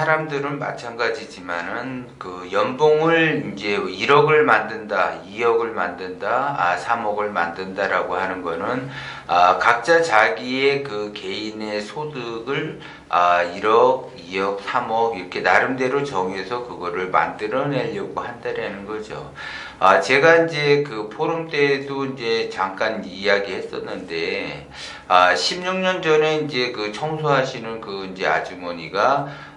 사람들은 마찬가지지만은 그 연봉을 이제 1억을 만든다, 2억을 만든다, 3억을 만든다라고 하는 거는 각자 자기의 그 개인의 소득을 1억, 2억, 3억 이렇게 나름대로 정해서 그거를 만들어내려고 한다라는 거죠. 제가 이제 그 포럼 때도 이제 잠깐 이야기했었는데, 16년 전에 이제 그 청소하시는 그 이제 아주머니가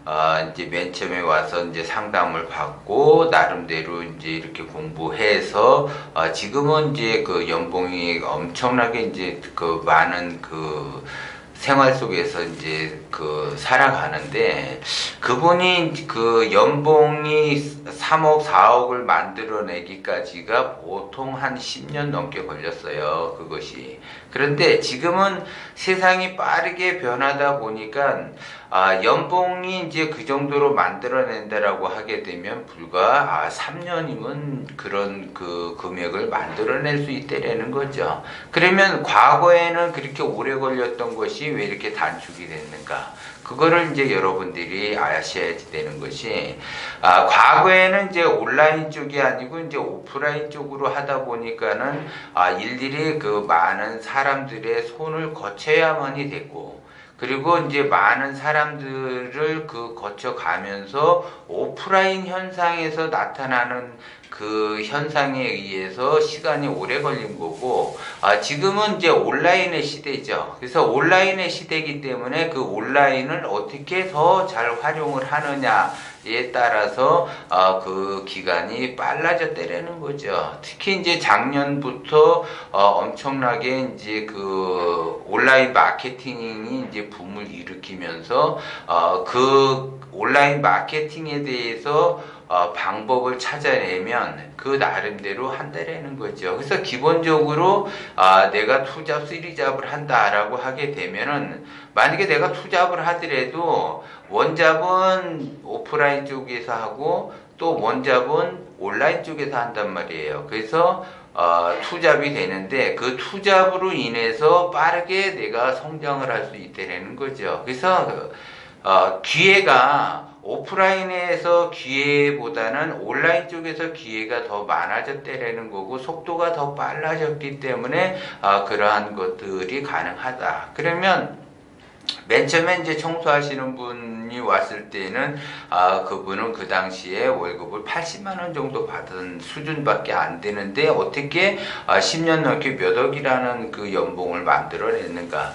이제 맨 처음에 와서 이제 상담을 받고 나름대로 이제 이렇게 공부해서 지금은 이제 그 연봉이 엄청나게 이제 그 많은 그 생활 속에서 이제 그 살아가는데, 그분이 그 연봉이 3억, 4억을 만들어내기까지가 보통 한 10년 넘게 걸렸어요, 그것이. 그런데 지금은 세상이 빠르게 변하다 보니까 연봉이 이제 그 정도로 만들어낸다라고 하게 되면 불과 3년이면 그런 그 금액을 만들어낼 수 있다라는 거죠. 그러면 과거에는 그렇게 오래 걸렸던 것이 왜 이렇게 단축이 됐는가? 그거를 이제 여러분들이 아셔야 되는 것이, 과거에는 이제 온라인 쪽이 아니고 이제 오프라인 쪽으로 하다 보니까는 일일이 그 많은 사람들의 손을 거쳐야만이 됐고, 그리고 이제 많은 사람들을 그 거쳐가면서 오프라인 현상에서 나타나는 그 현상에 의해서 시간이 오래 걸린 거고, 지금은 이제 온라인의 시대죠. 그래서 온라인의 시대이기 때문에 그 온라인을 어떻게 더 잘 활용을 하느냐에 따라서 그 기간이 빨라졌다라는 거죠. 특히 이제 작년부터 엄청나게 이제 그 온라인 마케팅이 이제 붐을 일으키면서 그 온라인 마케팅에 대해서 방법을 찾아내면 그 나름대로 한다라는 거죠. 그래서 기본적으로 내가 투잡, 쓰리잡을 한다라고 하게 되면은, 만약에 내가 투잡을 하더라도 원잡은 오프라인 쪽에서 하고 또 원잡은 온라인 쪽에서 한단 말이에요. 그래서 투잡이 되는데, 그 투잡으로 인해서 빠르게 내가 성장을 할 수 있다는 거죠. 그래서 기회가 오프라인에서 기회보다는 온라인 쪽에서 기회가 더 많아졌다라는 거고, 속도가 더 빨라졌기 때문에 그러한 것들이 가능하다. 그러면 맨 처음에 이제 청소하시는 분이 왔을 때는 그분은 그 당시에 월급을 80만 원 정도 받은 수준밖에 안 되는데 어떻게 10년 넘게 몇 억이라는 그 연봉을 만들어냈는가?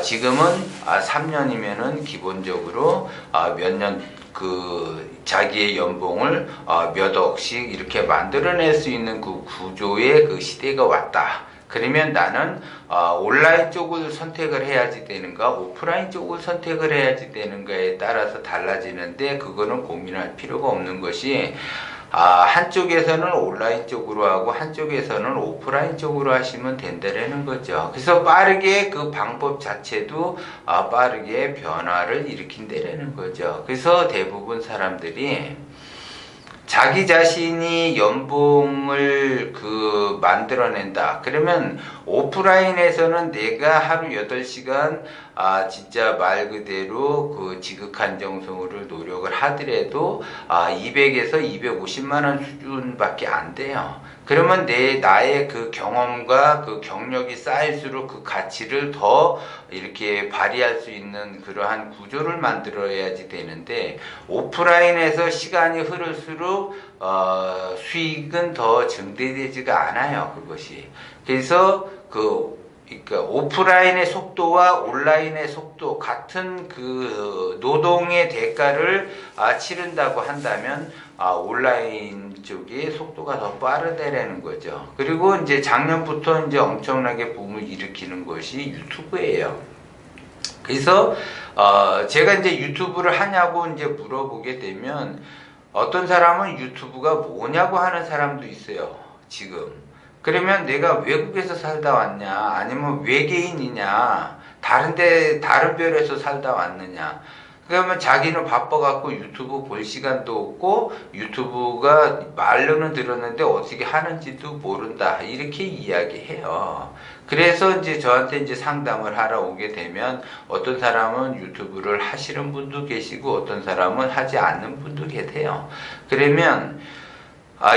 지금은 3년이면은 기본적으로 몇 년 그 자기의 연봉을 몇 억씩 이렇게 만들어낼 수 있는 그 구조의 그 시대가 왔다. 그러면 나는 온라인 쪽을 선택을 해야지 되는가, 오프라인 쪽을 선택을 해야지 되는가에 따라서 달라지는데, 그거는 고민할 필요가 없는 것이, 한쪽에서는 온라인 쪽으로 하고 한쪽에서는 오프라인 쪽으로 하시면 된다라는 거죠. 그래서 빠르게 그 방법 자체도 빠르게 변화를 일으킨다라는 거죠. 그래서 대부분 사람들이 자기 자신이 연봉을 그 만들어낸다. 그러면 오프라인에서는 내가 하루 8시간 진짜 말 그대로 그 지극한 정성으로 노력을 하더라도 200에서 250만 원 수준밖에 안 돼요. 그러면 나의 그 경험과 그 경력이 쌓일수록 그 가치를 더 이렇게 발휘할 수 있는 그러한 구조를 만들어야지 되는데, 오프라인에서 시간이 흐를수록 수익은 더 증대되지가 않아요, 그것이. 그래서 그러니까 오프라인의 속도와 온라인의 속도, 같은 그 노동의 대가를 치른다고 한다면 온라인 쪽이 속도가 더 빠르다라는 거죠. 그리고 이제 작년부터 이제 엄청나게 붐을 일으키는 것이 유튜브예요. 그래서 제가 이제 유튜브를 하냐고 이제 물어보게 되면, 어떤 사람은 유튜브가 뭐냐고 하는 사람도 있어요, 지금. 그러면 내가 외국에서 살다 왔냐, 아니면 외계인이냐, 다른 별에서 살다 왔느냐. 그러면 자기는 바빠갖고 유튜브 볼 시간도 없고 유튜브가 말로는 들었는데 어떻게 하는지도 모른다 이렇게 이야기해요. 그래서 이제 저한테 이제 상담을 하러 오게 되면 어떤 사람은 유튜브를 하시는 분도 계시고 어떤 사람은 하지 않는 분도 계세요. 그러면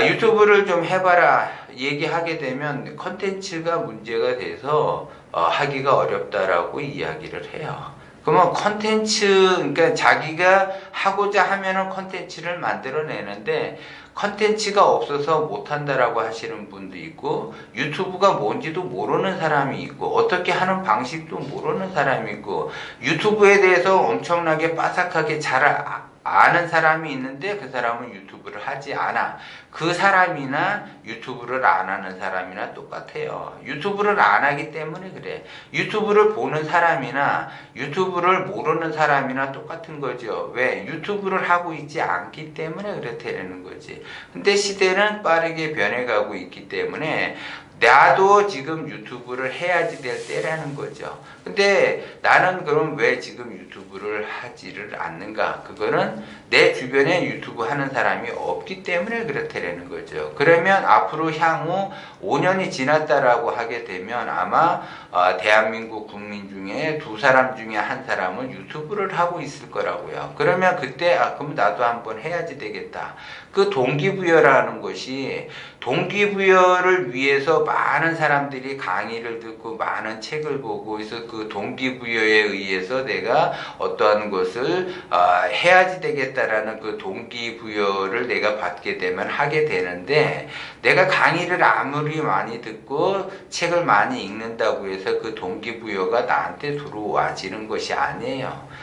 유튜브를 좀 해봐라 얘기하게 되면 컨텐츠가 문제가 돼서 하기가 어렵다라고 이야기를 해요. 그러면 그러니까 자기가 하고자 하면은 컨텐츠를 만들어내는데 컨텐츠가 없어서 못한다라고 하시는 분도 있고 유튜브가 뭔지도 모르는 사람이 있고 어떻게 하는 방식도 모르는 사람이 있고 유튜브에 대해서 엄청나게 빠삭하게 잘 아는 사람이 있는데 그 사람은 유튜브를 하지 않아. 그 사람이나 유튜브를 안 하는 사람이나 똑같아요. 유튜브를 안 하기 때문에 그래. 유튜브를 보는 사람이나 유튜브를 모르는 사람이나 똑같은 거죠. 왜? 유튜브를 하고 있지 않기 때문에 그렇다는 거지. 근데 시대는 빠르게 변해가고 있기 때문에 나도 지금 유튜브를 해야지 될 때라는 거죠. 근데 나는 그럼 왜 지금 유튜브를 하지를 않는가? 그거는 내 주변에 유튜브 하는 사람이 없기 때문에 그렇다라는 거죠. 그러면 앞으로 향후 5년이 지났다라고 하게 되면 아마 대한민국 국민 중에 2사람 중에 1사람은 유튜브를 하고 있을 거라고요. 그러면 그때 그럼 나도 한번 해야지 되겠다. 그 동기부여라는 것이 동기부여를 위해서 많은 사람들이 강의를 듣고 많은 책을 보고 그래서 그 동기부여에 의해서 내가 어떠한 것을 해야지 되겠다라는 그 동기부여를 내가 받게 되면 하게 되는데 내가 강의를 아무리 많이 듣고 책을 많이 읽는다고 해서 그 동기부여가 나한테 들어와지는 것이 아니에요.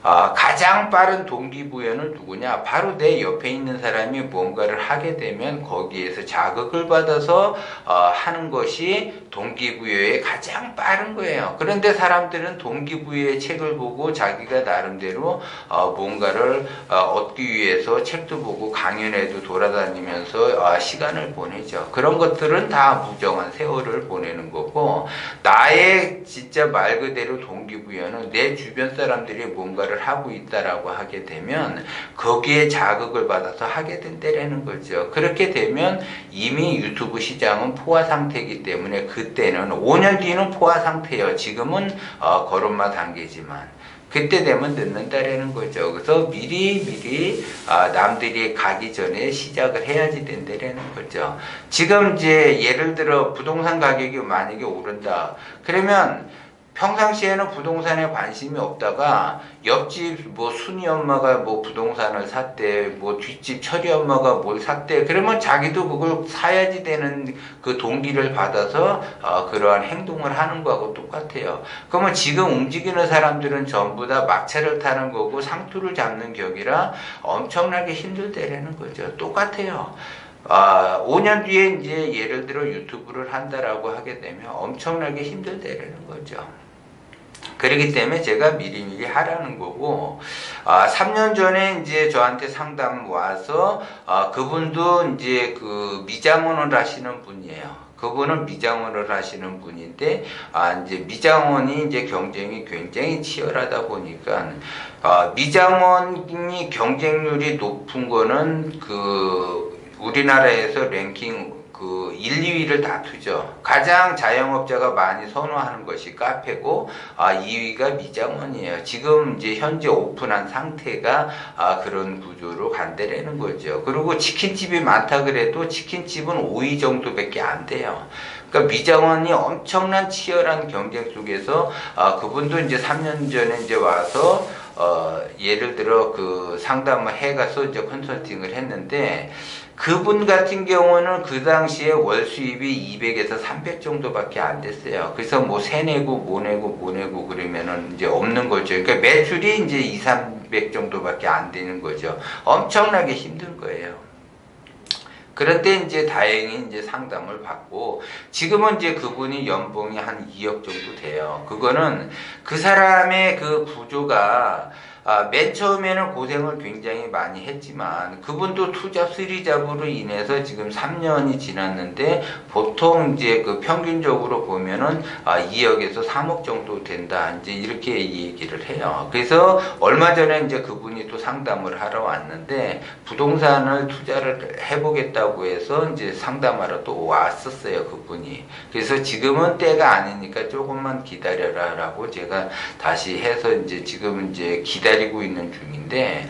가장 빠른 동기부여는 누구냐? 바로 내 옆에 있는 사람이 뭔가를 하게 되면 거기에서 자극을 받아서 하는 것이 동기부여의 가장 빠른 거예요. 그런데 사람들은 동기부여의 책을 보고 자기가 나름대로 뭔가를 얻기 위해서 책도 보고 강연회도 돌아다니면서 시간을 보내죠. 그런 것들은 다 무정한 세월을 보내는 거고 나의 진짜 말 그대로 동기부여는 내 주변 사람들이 뭔가를 하고 있다라고 하게 되면 거기에 자극을 받아서 하게 된다라는 거죠. 그렇게 되면 이미 유튜브 시장은 포화 상태이기 때문에 그때는 5년 뒤는 포화 상태예요. 지금은 걸음마 단계지만 그때 되면 늦는다라는 거죠. 그래서 미리 남들이 가기 전에 시작을 해야지 된다라는 거죠. 지금 이제 예를 들어 부동산 가격이 만약에 오른다. 그러면 평상시에는 부동산에 관심이 없다가 옆집 뭐 순이 엄마가 뭐 부동산을 샀대, 뭐 뒷집 철이 엄마가 뭘 샀대. 그러면 자기도 그걸 사야지 되는 그 동기를 받아서 그러한 행동을 하는 거하고 똑같아요. 그러면 지금 움직이는 사람들은 전부 다 막차를 타는 거고 상투를 잡는 격이라 엄청나게 힘들다라는 거죠. 똑같아요. 5년 뒤에 이제 예를 들어 유튜브를 한다라고 하게 되면 엄청나게 힘들다라는 거죠. 그렇기 때문에 제가 미리미리 하라는 거고, 3년 전에 이제 저한테 상담 와서, 그분도 이제 그 미장원을 하시는 분이에요. 그분은 미장원을 하시는 분인데, 이제 미장원이 이제 경쟁이 굉장히 치열하다 보니까, 미장원이 경쟁률이 높은 거는 우리나라에서 랭킹 1, 2위를 다투죠. 가장 자영업자가 많이 선호하는 것이 카페고 2위가 미장원이에요. 지금 이제 현재 오픈한 상태가 그런 구조로 간다라는 거죠. 그리고 치킨집이 많다 그래도 치킨집은 5위 정도밖에 안 돼요. 그러니까 미장원이 엄청난 치열한 경쟁 속에서 그분도 이제 3년 전에 이제 와서 예를 들어 그 상담을 해가서 이제 컨설팅을 했는데 그분 같은 경우는 그 당시에 월 수입이 200에서 300 정도밖에 안 됐어요. 그래서 뭐 세내고 뭐 내고 그러면은 이제 없는 거죠. 그러니까 매출이 이제 2, 300 정도밖에 안 되는 거죠. 엄청나게 힘든 거예요. 그런데 이제 다행히 이제 상담을 받고 지금은 이제 그분이 연봉이 한 2억 정도 돼요. 그거는 그 사람의 그 구조가 맨 처음에는 고생을 굉장히 많이 했지만 그분도 투잡, 쓰리잡으로 인해서 지금 3년이 지났는데 보통 이제 그 평균적으로 보면은 2억에서 3억 정도 된다. 이제 이렇게 얘기를 해요. 그래서 얼마 전에 이제 그분이 또 상담을 하러 왔는데 부동산을 투자를 해보겠다고 해서 이제 상담하러 또 왔었어요. 그분이. 그래서 지금은 때가 아니니까 조금만 기다려라라고 제가 다시 해서 이제 지금 이제 기다리고 있는 중인데,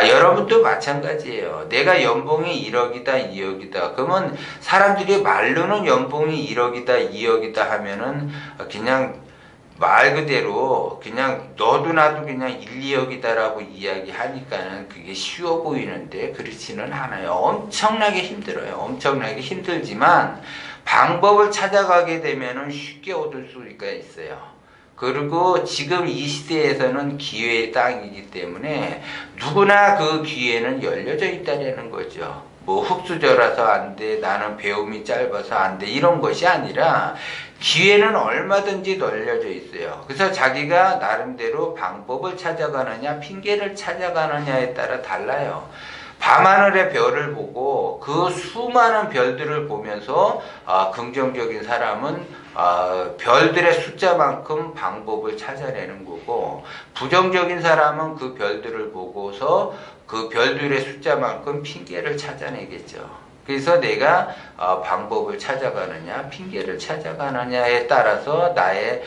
여러분도 마찬가지예요. 내가 연봉이 1억이다, 2억이다. 그러면 사람들이 말로는 연봉이 1억이다, 2억이다 하면은 그냥 말 그대로 그냥 너도 나도 그냥 1, 2억이다라고 이야기하니까는 그게 쉬워 보이는데 그렇지는 않아요. 엄청나게 힘들어요. 엄청나게 힘들지만 방법을 찾아가게 되면은 쉽게 얻을 수가 있어요. 그리고 지금 이 시대에서는 기회의 땅이기 때문에 누구나 그 기회는 열려져 있다는 거죠. 뭐 흙수저라서 안 돼, 나는 배움이 짧아서 안 돼, 이런 것이 아니라 기회는 얼마든지 널려져 있어요. 그래서 자기가 나름대로 방법을 찾아가느냐 핑계를 찾아가느냐에 따라 달라요. 밤하늘의 별을 보고 그 수많은 별들을 보면서 긍정적인 사람은 별들의 숫자만큼 방법을 찾아내는 거고, 부정적인 사람은 그 별들을 보고서 그 별들의 숫자만큼 핑계를 찾아내겠죠. 그래서 내가 방법을 찾아가느냐 핑계를 찾아가느냐에 따라서 나의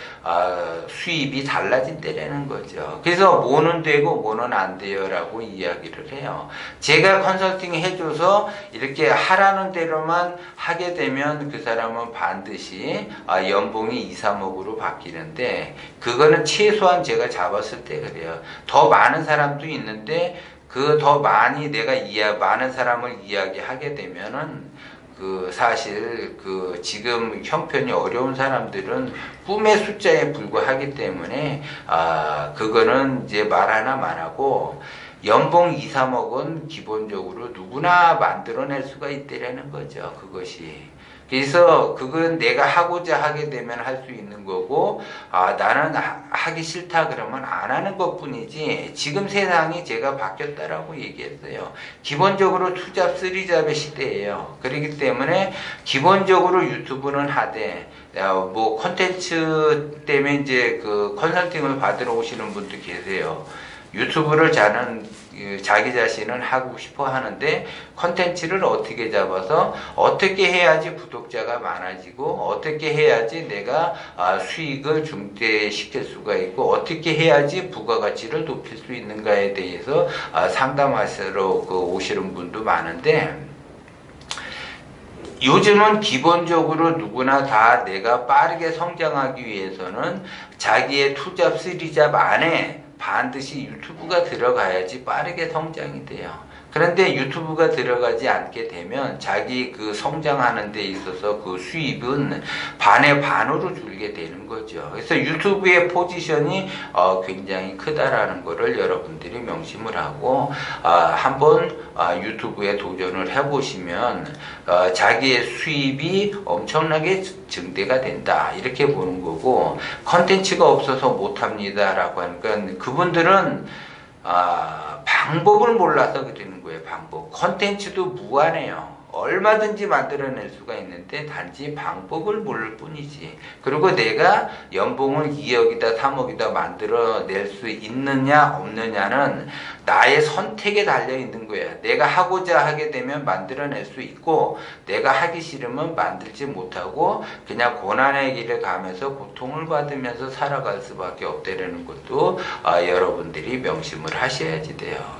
수입이 달라진다는 거죠. 그래서 뭐는 되고 뭐는 안 돼요 라고 이야기를 해요. 제가 컨설팅 해줘서 이렇게 하라는 대로만 하게 되면 그 사람은 반드시 연봉이 2, 3억으로 바뀌는데, 그거는 최소한 제가 잡았을 때 그래요. 더 많은 사람도 있는데 그 더 많이 내가 많은 사람을 이야기하게 되면은 그 사실 그 지금 형편이 어려운 사람들은 꿈의 숫자에 불과하기 때문에 그거는 이제 말 하나만 하고, 연봉 2, 3억은 기본적으로 누구나 만들어낼 수가 있다라는 거죠. 그것이. 그래서 그건 내가 하고자 하게 되면 할 수 있는 거고, 나는 하기 싫다 그러면 안 하는 것 뿐이지, 지금 세상이 제가 바뀌었다라고 얘기했어요. 기본적으로 투잡, 쓰리잡의 시대예요. 그렇기 때문에 기본적으로 유튜브는 하되, 뭐 콘텐츠 때문에 이제 그 컨설팅을 받으러 오시는 분도 계세요. 유튜브를 자기 자신은 하고 싶어 하는데 컨텐츠를 어떻게 잡아서 어떻게 해야지 구독자가 많아지고 어떻게 해야지 내가 수익을 증대시킬 수가 있고 어떻게 해야지 부가가치를 높일 수 있는가에 대해서 상담하시러 오시는 분도 많은데, 요즘은 기본적으로 누구나 다 내가 빠르게 성장하기 위해서는 자기의 투잡, 쓰리잡 안에 반드시 유튜브가 들어가야지 빠르게 성장이 돼요. 그런데 유튜브가 들어가지 않게 되면 자기 그 성장하는 데 있어서 그 수입은 반의 반으로 줄게 되는 거죠. 그래서 유튜브의 포지션이 굉장히 크다라는 거를 여러분들이 명심을 하고 한번 유튜브에 도전을 해보시면 자기의 수입이 엄청나게 증대가 된다 이렇게 보는 거고, 컨텐츠가 없어서 못합니다 라고 하니까 그분들은 방법을 몰라서 그러는 거예요. 방법. 컨텐츠도 무한해요. 얼마든지 만들어낼 수가 있는데 단지 방법을 모를 뿐이지. 그리고 내가 연봉을 2억이다 3억이다 만들어낼 수 있느냐 없느냐는 나의 선택에 달려있는 거야. 내가 하고자 하게 되면 만들어낼 수 있고, 내가 하기 싫으면 만들지 못하고 그냥 고난의 길을 가면서 고통을 받으면서 살아갈 수밖에 없다는 것도 여러분들이 명심을 하셔야지 돼요.